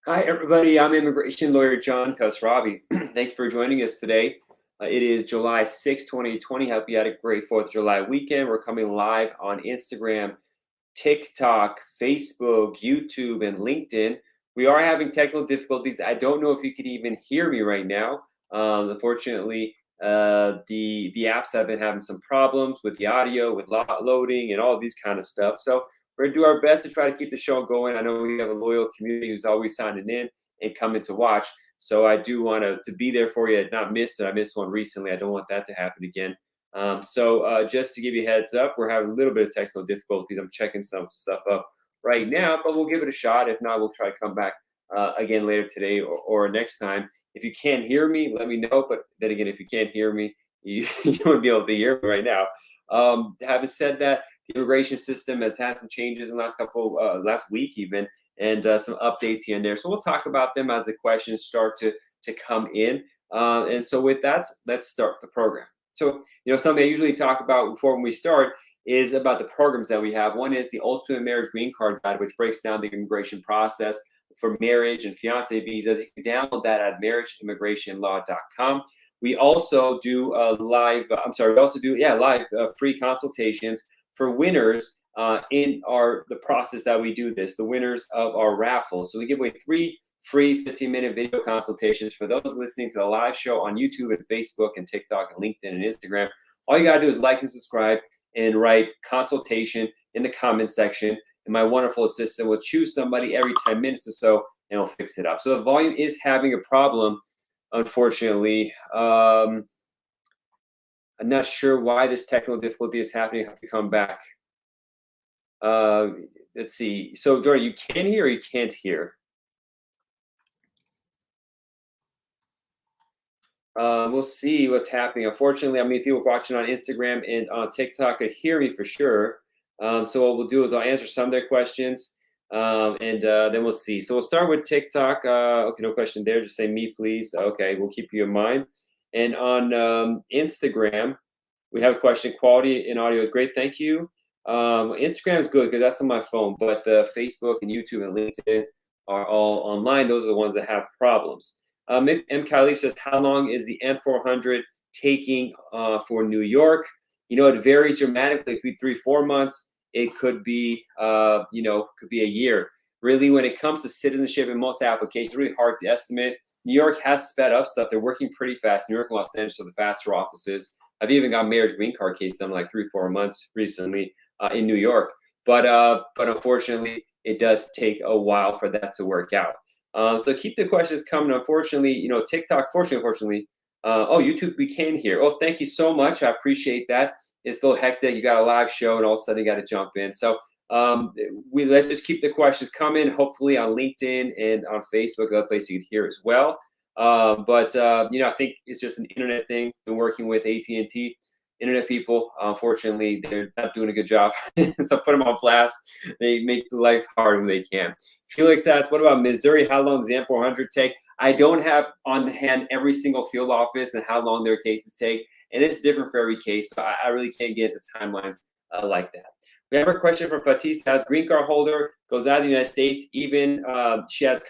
Hi, everybody. I'm immigration lawyer John Khosravi. Thank you for joining us today. It is July 6, 2020. Hope you had a great 4th of July weekend. We're coming live on Instagram, TikTok, Facebook, YouTube, and LinkedIn. We are having technical difficulties. I don't know if you can even hear me right now. Unfortunately, the apps have been having some problems with the audio, with loading, and all these kind of stuff. So we're gonna do our best to try to keep the show going. I know we have a loyal community who's always signing in and coming to watch. So I do want to be there for you, not miss it. I missed one recently. I don't want that to happen again. Just to give you a heads up, we're having a little bit of technical difficulties. I'm checking some stuff up right now, but we'll give it a shot. If not, we'll try to come back again later today or next time. If you can't hear me, let me know. But then again, if you can't hear me, you won't be able to hear me right now. Having said that, the immigration system has had some changes in the last week even, and some updates here and there. So we'll talk about them as the questions start to come in. And so with that, let's start the program. So, something I usually talk about before when we start is about the programs that we have. One is the Ultimate Marriage Green Card Guide, which breaks down the immigration process for marriage and fiance visas. You can download that at marriageimmigrationlaw.com. We also do live free consultations for winners in the process that we do this, the winners of our raffle. So we give away 3 free 15-minute video consultations for those listening to the live show on YouTube and Facebook and TikTok and LinkedIn and Instagram. All you gotta do is like and subscribe and write consultation in the comment section, and my wonderful assistant will choose somebody every 10 minutes or so and we'll fix it up. So the volume is having a problem, unfortunately. I'm not sure why this technical difficulty is happening. I have to come back. Let's see. So, Jordan, you can hear or you can't hear? We'll see what's happening. Unfortunately, I mean, people watching on Instagram and on TikTok could hear me for sure. So what we'll do is I'll answer some of their questions, and then we'll see. So we'll start with TikTok. Okay, no question there. Just say me, please. Okay, we'll keep you in mind. And on Instagram, we have a question. Quality in audio is great. Thank you. Instagram is good because that's on my phone, but Facebook and YouTube and LinkedIn are all online. Those are the ones that have problems. M. Khalif says, how long is the N400 taking for New York? It varies dramatically. It could be 3-4 months. It could be, could be a year. Really, when it comes to citizenship in most applications, it's really hard to estimate. New York has sped up stuff. They're working pretty fast. New York and Los Angeles are the faster offices. I've even got marriage green card case done like 3-4 months recently in New York. But unfortunately, it does take a while for that to work out. So keep the questions coming. Unfortunately, TikTok, fortunately, YouTube, we can hear. Oh, thank you so much. I appreciate that. It's a little hectic. You got a live show and all of a sudden you got to jump in. So let's just keep the questions coming, hopefully on LinkedIn and on Facebook, another place you can hear as well. I think it's just an internet thing. Been working with AT&T internet people. Unfortunately, they're not doing a good job. So put them on blast. They make life hard when they can. Felix asks, what about Missouri? How long does the M400 take? I don't have on hand every single field office and how long their cases take. And it's different for every case. So I really can't get into timelines like that. We have a question from Fatih. Says, green card holder goes out of the United States, even she has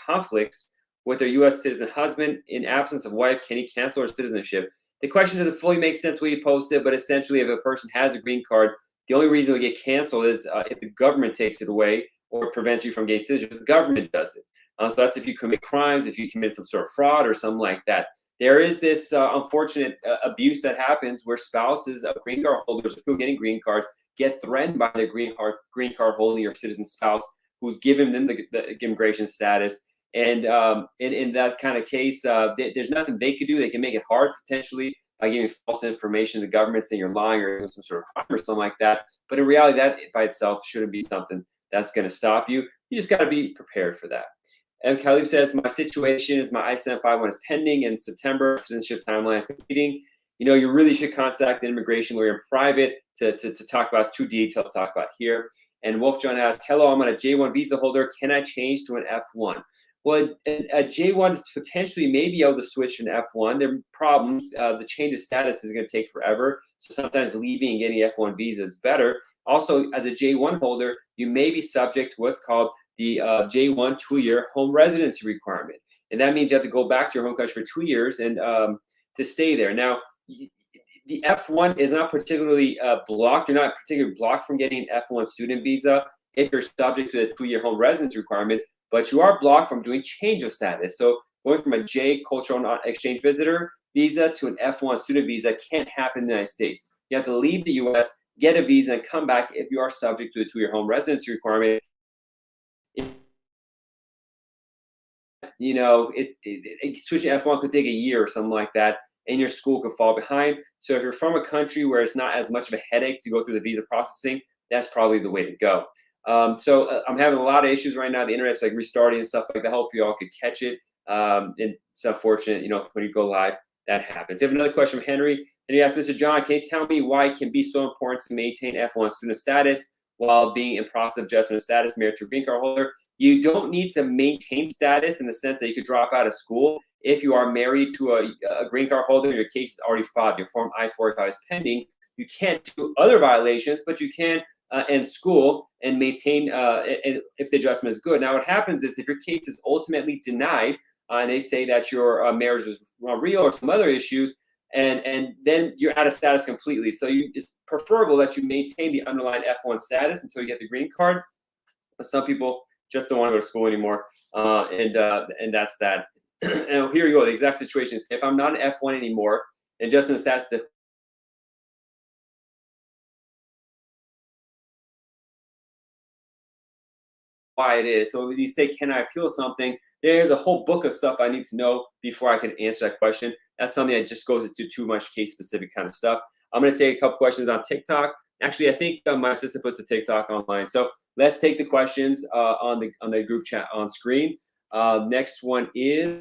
conflicts with her U.S. citizen husband. In absence of wife, can he cancel her citizenship? The question doesn't fully make sense when you post it, but essentially if a person has a green card, the only reason it will get canceled is if the government takes it away or prevents you from getting citizenship. The government does it. So that's if you commit crimes, if you commit some sort of fraud or something like that. There is this unfortunate abuse that happens where spouses of green card holders who are getting green cards get threatened by their green card holding or citizen spouse who's given them the immigration status. And in that kind of case, there's nothing they could do. They can make it hard potentially by giving false information to the government, saying you're lying or doing some sort of crime or something like that. But in reality, that by itself shouldn't be something that's going to stop you. You just got to be prepared for that. And Khalib says, my situation is my I-751 is pending in September. Citizenship timeline is completing. You really should contact the immigration lawyer in private to talk about. It's too detailed to talk about here. And Wolf John asks, hello, I'm on a J1 visa holder. Can I change to an F1? Well, a J1 potentially may be able to switch to an F1. There are problems. The change of status is going to take forever. So sometimes leaving and getting F1 visa is better. Also, as a J1 holder, you may be subject to what's called the J1 2-year home residency requirement. And that means you have to go back to your home country for 2 years and to stay there. Now, the F1 is not particularly blocked. You're not particularly blocked from getting an F1 student visa if you're subject to the 2-year home residence requirement, but you are blocked from doing change of status. So going from a J cultural exchange visitor visa to an F1 student visa can't happen in the United States. You have to leave the U.S., get a visa, and come back if you are subject to the 2-year home residency requirement. You know, switching F1 could take a year or something like that, and your school could fall behind. So if you're from a country where it's not as much of a headache to go through the visa processing, that's probably the way to go. I'm having a lot of issues right now. The internet's like restarting and stuff like that. Hopefully y'all could catch it. And it's unfortunate, you know, when you go live, that happens. We have another question from Henry. And he asked, Mr. John, can you tell me why it can be so important to maintain F1 student status while being in process of adjustment of status, married to a green card holder? You don't need to maintain status in the sense that you could drop out of school if you are married to a green card holder. Your case is already filed. Your Form I-45 is pending. You can't do other violations, but you can end school and maintain if the adjustment is good. Now, what happens is if your case is ultimately denied and they say that your marriage was real or some other issues, and then you're out of status completely. So it's preferable that you maintain the underlying F1 status until you get the green card. But some people just don't want to go to school anymore, and that's that. And here you go. The exact situation is if I'm not an F1 anymore, and just in the status that why it is. So when you say, can I appeal something? There's a whole book of stuff I need to know before I can answer that question. That's something that just goes into too much case specific kind of stuff. I'm going to take a couple questions on TikTok. Actually, I think my assistant puts the TikTok online. So let's take the questions on the group chat on screen. Next one is.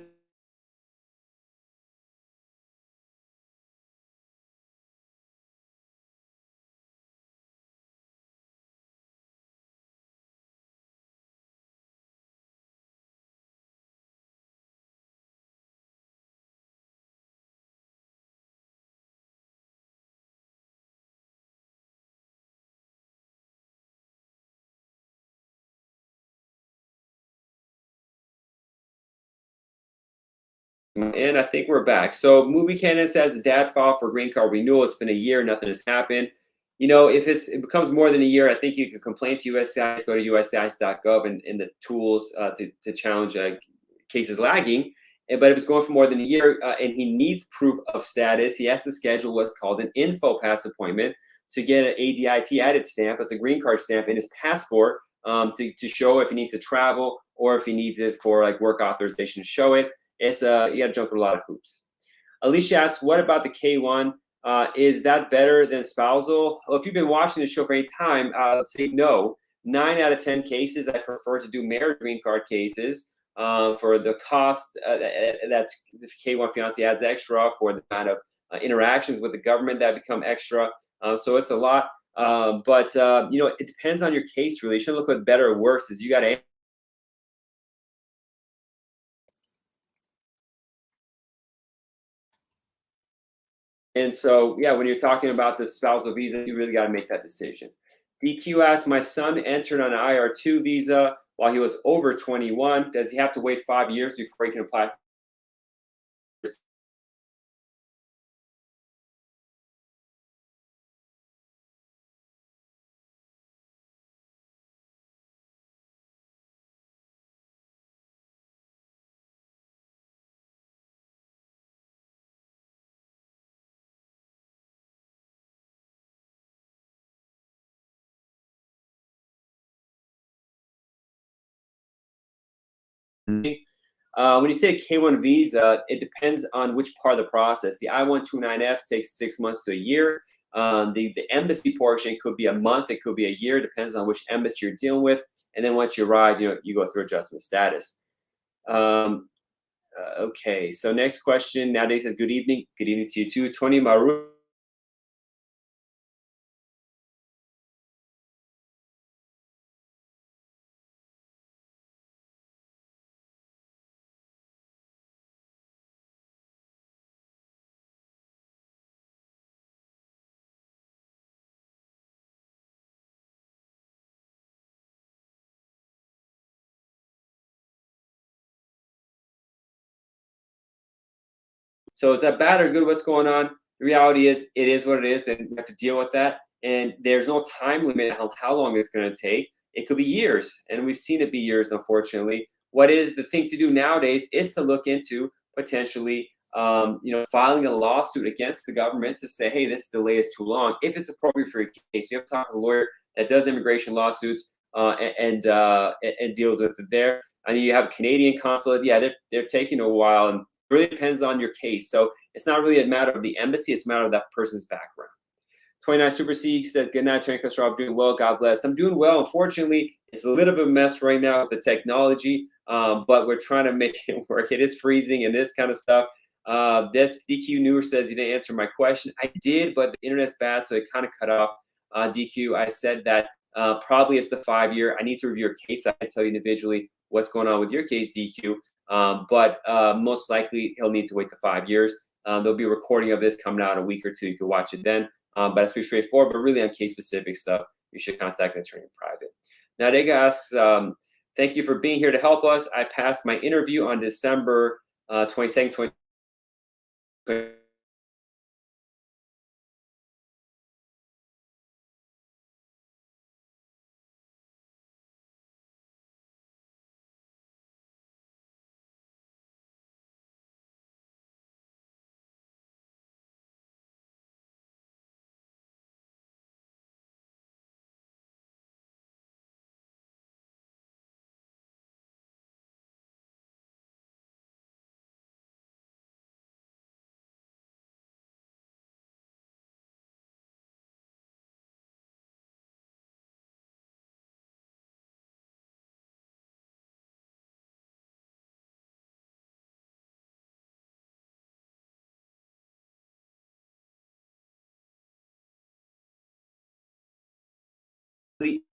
And I think we're back. So Movie Canon says dad filed for green card renewal. It's been a year, nothing has happened. You know, if it becomes more than a year, I think you can complain to USCIS, go to uscis.gov and the tools to challenge cases lagging. But if it's going for more than a year and he needs proof of status, he has to schedule what's called an info pass appointment to get an ADIT added stamp, as a green card stamp in his passport to show if he needs to travel or if he needs it for like work authorization to show it. It's you got to jump through a lot of hoops. Alicia asks, what about the K1? Is that better than spousal? Well, if you've been watching the show for any time, let's say no. 9 out of 10 cases, I prefer to do marriage green card cases for the cost that the K1 fiance adds extra, for the amount of interactions with the government that become extra. So it's a lot. But you know, it depends on your case, really. You shouldn't look what better or worse is. You got to. And so, yeah, when you're talking about the spousal visa, you really got to make that decision. DQ asks, my son entered on an IR2 visa while he was over 21. Does he have to wait 5 years before he can apply for when you say K1 visa, it depends on which part of the process. The I-129F takes 6 months to a year. The embassy portion could be a month, it could be a year, depends on which embassy you're dealing with. And then once you arrive, you know, you go through adjustment status. Okay, so next question. Nowadays says, good evening. Good evening to you too. Tony Maru. So is that bad or good? What's going on? The reality is, it is what it is. Then we have to deal with that. And there's no time limit on how long it's going to take. It could be years, and we've seen it be years, unfortunately. What is the thing to do nowadays is to look into potentially, filing a lawsuit against the government to say, hey, this delay is too long. If it's appropriate for your case, you have to talk to a lawyer that does immigration lawsuits and deals with it there. And you have a Canadian consulate. Yeah, they're taking a while, and it really depends on your case. So it's not really a matter of the embassy; it's a matter of that person's background. 29 Super C says, good night, Tony Castro. I'm doing well. God bless. I'm doing well. Unfortunately, it's a little bit of a mess right now with the technology, but we're trying to make it work. It is freezing and this kind of stuff. This DQ Newer says, you didn't answer my question. I did, but the internet's bad, so it kind of cut off. DQ, I said that probably it's the 5-year. I need to review your case. I can tell you individually what's going on with your case, DQ, but most likely he'll need to wait the 5 years. There'll be a recording of this coming out in a week or two. You can watch it then. But it's pretty straightforward, but really on case-specific stuff, you should contact an attorney in private. Now, Dega asks, thank you for being here to help us. I passed my interview on December 22nd, 2020.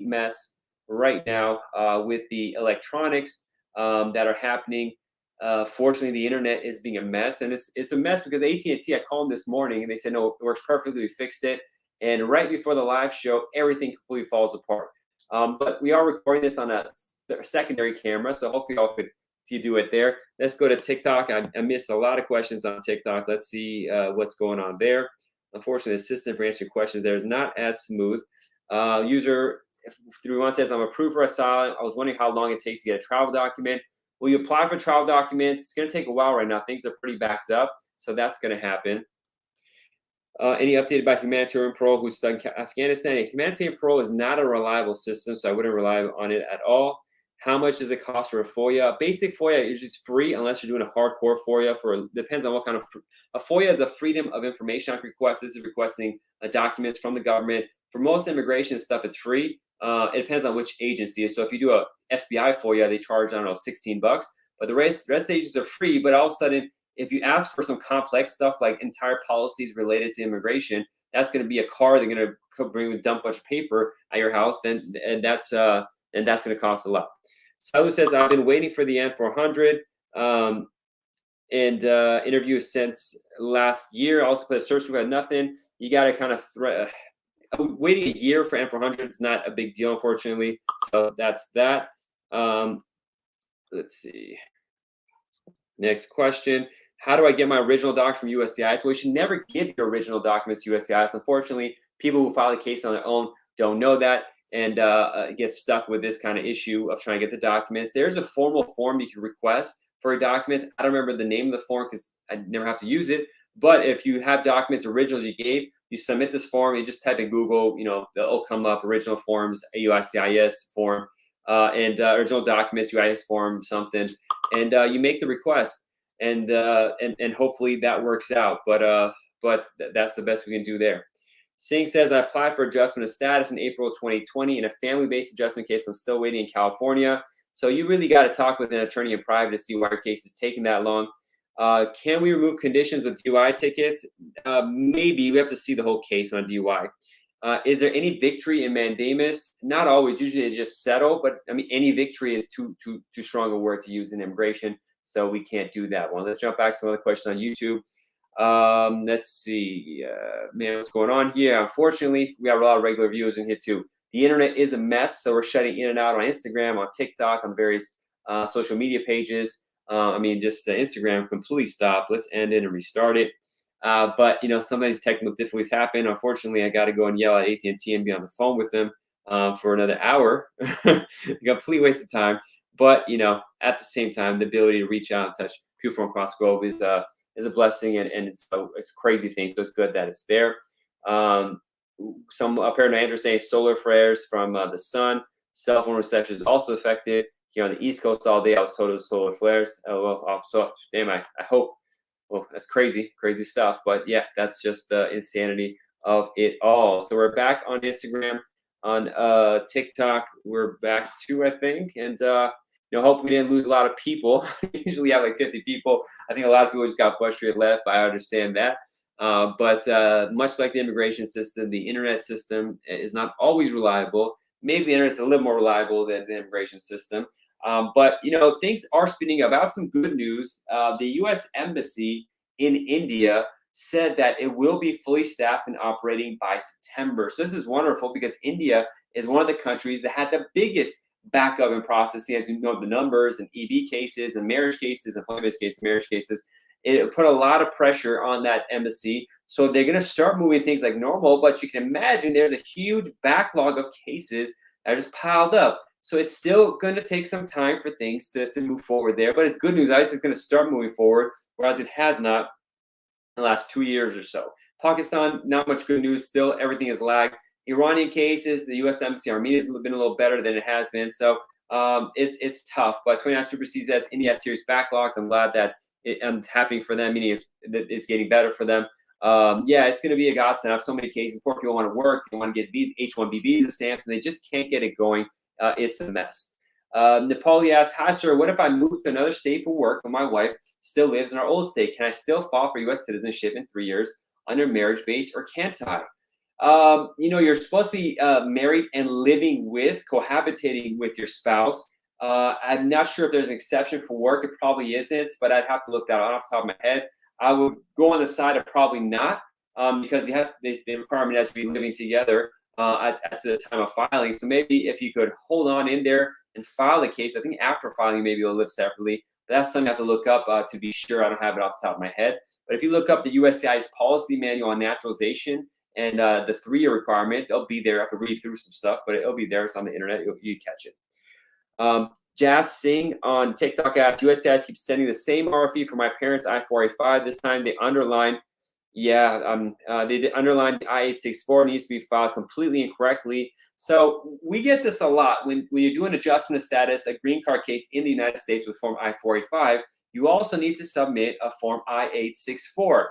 Mess right now with the electronics that are happening. Fortunately, the internet is being a mess, and it's a mess because AT&T, I called them this morning and they said no, it works perfectly. We fixed it, and right before the live show, everything completely falls apart. But we are recording this on a secondary camera, so hopefully y'all could do it there. Let's go to TikTok. I missed a lot of questions on TikTok. Let's see what's going on there. Unfortunately, the system for answering questions there is not as smooth. User 31 says, I'm approved for asylum. I was wondering how long it takes to get a travel document. Will you apply for travel documents? It's going to take a while right now. Things are pretty backed up, so that's going to happen. Any update about humanitarian parole who's stuck in Afghanistan? Humanitarian parole is not a reliable system, so I wouldn't rely on it at all. How much does it cost for a FOIA? Basic FOIA is just free unless you're doing a hardcore FOIA. Depends on what kind of a FOIA is. A Freedom of Information Act request. This is requesting documents from the government. For most immigration stuff, it's free. It depends on which agency. So if you do a FBI FOIA, they charge, I don't know, $16. But the rest of the agencies are free. But all of a sudden, if you ask for some complex stuff like entire policies related to immigration, that's going to be a car they're going to bring a dump bunch of paper at your house. And that's going to cost a lot. Salu says, I've been waiting for the N400 and interview since last year. I also put a search, we got nothing. You got to kind of waiting a year for N400 is not a big deal, unfortunately. So that's that. Let's see. Next question. How do I get my original doc from USCIS? Well, you should never give your original documents to USCIS. Unfortunately, people who file a case on their own don't know that and get stuck with this kind of issue of trying to get the documents. There's a formal form you can request for your documents. I don't remember the name of the form because I never have to use it. But if you have documents originals you gave, you submit this form. You just type in Google, it'll come up original forms, USCIS form, and original documents, UIS form, something, and you make the request, and hopefully that works out. But that's the best we can do there. Singh says, I applied for adjustment of status in April 2020 in a family-based adjustment case. I'm still waiting in California. So you really got to talk with an attorney in private to see why your case is taking that long. Can we remove conditions with DUI tickets? Maybe. We have to see the whole case on DUI. Is there any victory in mandamus? Not always. Usually they just settle, but I mean, any victory is too strong a word to use in immigration, so we can't do that one. Let's jump back to some other questions on YouTube. Let's see, man, what's going on here? Unfortunately, we have a lot of regular viewers in here too. The internet is a mess, so we're shutting in and out on Instagram, on TikTok, on various social media pages. I mean, just Instagram completely stopped. Let's end it and restart it. But sometimes technical difficulties happen. Unfortunately, I got to go and yell at AT&T and be on the phone with them for another hour. Complete waste of time. But at the same time, the ability to reach out and touch people from across the globe is a blessing, and it's a crazy thing. So it's good that it's there. Some apparent Andrew saying solar flares from the sun. Cell phone reception is also affected. Here on the East Coast all day, I was told it was solar flares. So damn, I hope. Well, that's crazy stuff. But yeah, that's just the insanity of it all. So we're back on Instagram, on TikTok. We're back too, I think, and hopefully we didn't lose a lot of people. Usually have like 50 people. I think a lot of people just got frustrated left. I understand that. But much like the immigration system, the internet system is not always reliable. Maybe the internet's a little more reliable than the immigration system. But things are speeding up. I have some good news. The U.S. Embassy in India said that it will be fully staffed and operating by September. So this is wonderful because India is one of the countries that had the biggest backup in processing, as you know, the numbers and EB cases and marriage cases and employment cases, marriage cases. It put a lot of pressure on that embassy. So they're going to start moving things like normal, but you can imagine there's a huge backlog of cases that are just piled up. So it's still going to take some time for things to move forward there. But it's good news. ICE is going to start moving forward, whereas it has not in the last 2 years or so. Pakistan, not much good news. Still, everything is lagged. Iranian cases, the U.S. Embassy Armenia has been a little better than it has been. So it's tough. But 29 supersedes as India has serious backlogs. I'm glad that I'm happy for them, meaning it's getting better for them. Yeah, it's going to be a godsend. I have so many cases. Poor people want to work. They want to get these H-1B visa stamps, and they just can't get it going. It's a mess. Nepali asks, hi, sir, what if I move to another state for work, but my wife still lives in our old state? Can I still file for U.S. citizenship in 3 years under marriage-based, or can't I? You're supposed to be married and living with, cohabitating with your spouse. I'm not sure if there's an exception for work. It probably isn't, but I'd have to look that up off the top of my head. I would go on the side of probably not, because the requirement has to be living together at the time of filing. So maybe if you could hold on in there and file the case, I think after filing, maybe you'll live separately. But that's something I have to look up to be sure. I don't have it off the top of my head. But if you look up the USCIS policy manual on naturalization and the 3-year requirement, they'll be there. I have to read through some stuff, but it'll be there. It's on the internet. You catch it. Jazz Singh on TikTok app, USCIS keeps sending the same RFE for my parents' I-485. This time they underline, they did underline I-864 needs to be filed completely incorrectly. So we get this a lot when you do an adjustment of status, a green card case in the United States with form I-485. You also need to submit a form I-864.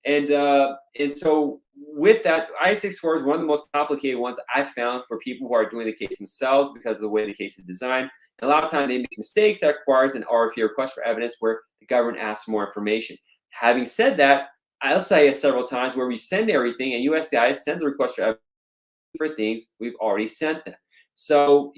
And so with that, I-864 is one of the most complicated ones I've found for people who are doing the case themselves because of the way the case is designed. And a lot of times they make mistakes that requires an RFE, request for evidence, where the government asks more information. Having said that, I'll say it several times where we send everything and USCIS sends a request for evidence for things we've already sent them. So,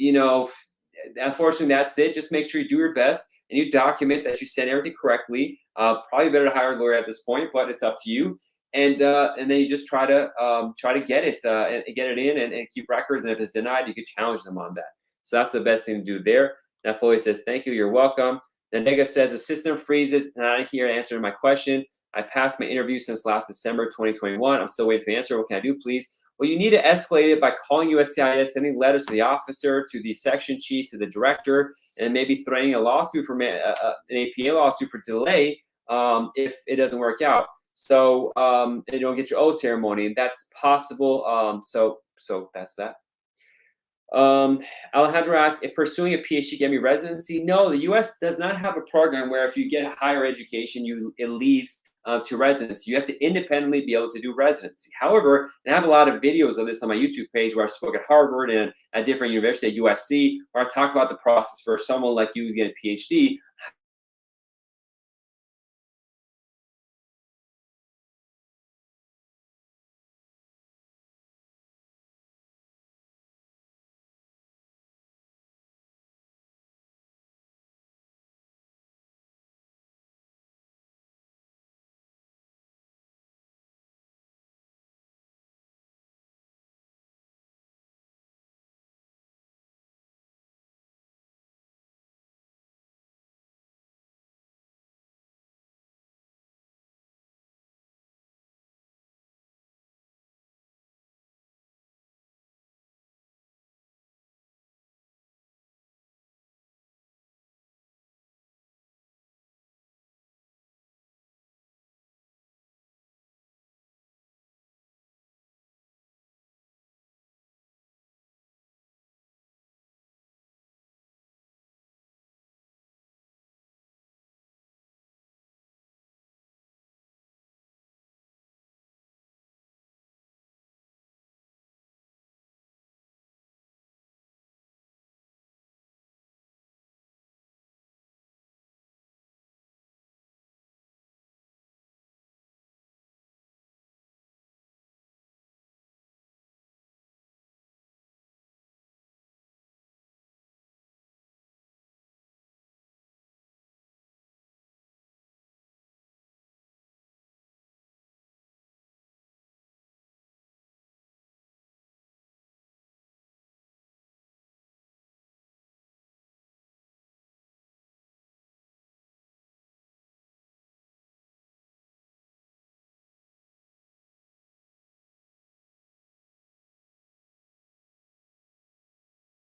unfortunately, that's it. Just make sure you do your best and you document that you sent everything correctly. Probably better to hire a lawyer at this point, but it's up to you. And then you just try to get it and get it in and keep records. And if it's denied, you could challenge them on that. So that's the best thing to do there. Napoli says, thank you, you're welcome. The Nega says, the system freezes, and I'm here to answer my question. I passed my interview since last December 2021. I'm still waiting for the answer. What can I do, please? Well, you need to escalate it by calling USCIS, sending letters to the officer, to the section chief, to the director, and maybe threatening a lawsuit for an APA lawsuit for delay if it doesn't work out. So you don't get your oath ceremony, and that's possible. So that's that. Alejandro asks, if pursuing a PhD get me residency? No, the U.S. does not have a program where if you get higher education, it leads to residency. You have to independently be able to do residency. However, and I have a lot of videos of this on my YouTube page where I spoke at Harvard and at different universities, at USC, where I talk about the process for someone like you who's getting a PhD,